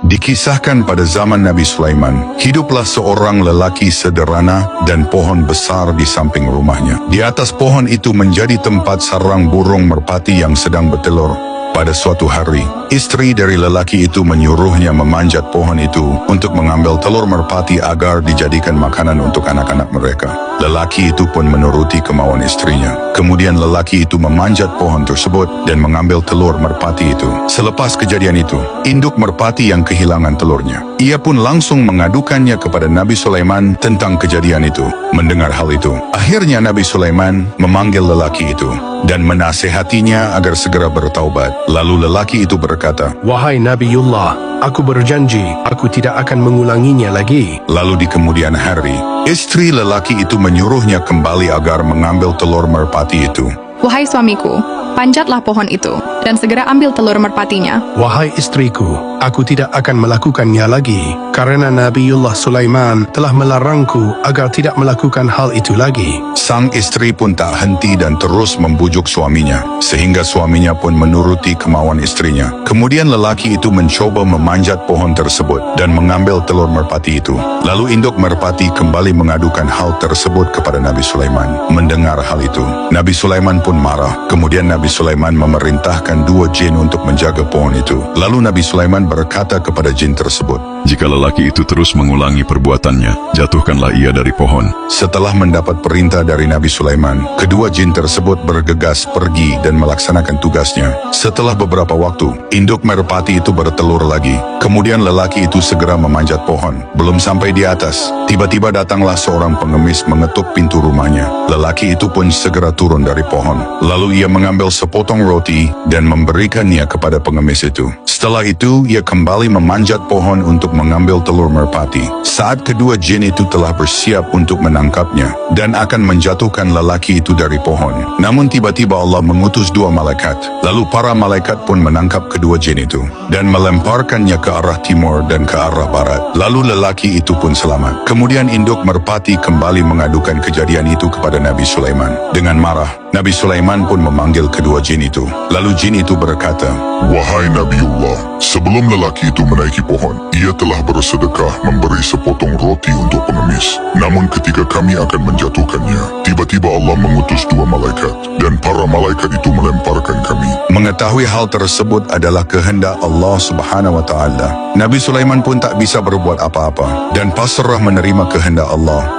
Dikisahkan pada zaman Nabi Sulaiman, hiduplah seorang lelaki sederhana dan pohon besar di samping rumahnya. Di atas pohon itu menjadi tempat sarang burung merpati yang sedang bertelur. Pada suatu hari, istri dari lelaki itu menyuruhnya memanjat pohon itu untuk mengambil telur merpati agar dijadikan makanan untuk anak-anak mereka. Lelaki itu pun menuruti kemauan istrinya. Kemudian lelaki itu memanjat pohon tersebut dan mengambil telur merpati itu. Selepas kejadian itu, induk merpati yang kehilangan telurnya. Ia pun langsung mengadukannya kepada Nabi Sulaiman tentang kejadian itu. Mendengar hal itu, akhirnya Nabi Sulaiman memanggil lelaki itu dan menasehatinya agar segera bertaubat. Lalu lelaki itu berkata, "Wahai Nabiullah, aku berjanji, aku tidak akan mengulanginya lagi." Lalu di kemudian hari, istri lelaki itu menyuruhnya kembali agar mengambil telur merpati itu. Wahai suamiku, panjatlah pohon itu, dan segera ambil telur merpatinya. Wahai istriku, aku tidak akan melakukannya lagi, karena Nabiullah Sulaiman telah melarangku agar tidak melakukan hal itu lagi. Sang istri pun tak henti dan terus membujuk suaminya, sehingga suaminya pun menuruti kemauan istrinya. Kemudian lelaki itu mencoba memanjat pohon tersebut dan mengambil telur merpati itu. Lalu induk merpati kembali mengadukan hal tersebut kepada Nabi Sulaiman. Mendengar hal itu, Nabi Sulaiman pun marah. Kemudian Nabi Sulaiman memerintahkan 2 jin untuk menjaga pohon itu. Lalu Nabi Sulaiman berkata kepada jin tersebut, "Jika lelaki itu terus mengulangi perbuatannya, jatuhkanlah ia dari pohon." Setelah mendapat perintah dari Nabi Sulaiman, kedua jin tersebut bergegas pergi dan melaksanakan tugasnya. Setelah beberapa waktu, induk merpati itu bertelur lagi. Kemudian lelaki itu segera memanjat pohon. Belum sampai di atas, tiba-tiba datanglah seorang pengemis mengetuk pintu rumahnya. Lelaki itu pun segera turun dari pohon. Lalu ia mengambil sepotong roti dan memberikannya kepada pengemis itu. Setelah itu, ia kembali memanjat pohon untuk mengambil telur merpati. Saat kedua jin itu telah bersiap untuk menangkapnya dan akan menjatuhkan lelaki itu dari pohon. Namun tiba-tiba Allah mengutus 2 malaikat. Lalu para malaikat pun menangkap kedua jin itu dan melemparkannya ke arah timur dan ke arah barat. Lalu lelaki itu pun selamat. Kemudian induk merpati kembali mengadukan kejadian itu kepada Nabi Sulaiman. Dengan marah, Nabi Sulaiman pun memanggil kedua jin itu. Lalu jin itu berkata, "Wahai Nabiullah, sebelum lelaki itu menaiki pohon, ia telah bersedekah memberi sepotong roti untuk pengemis. Namun ketika kami akan menjatuhkannya, tiba-tiba Allah mengutus 2 malaikat, dan para malaikat itu melemparkan kami." Mengetahui hal tersebut adalah kehendak Allah Subhanahu wa Ta'ala. Nabi Sulaiman pun tak bisa berbuat apa-apa dan pasrah menerima kehendak Allah.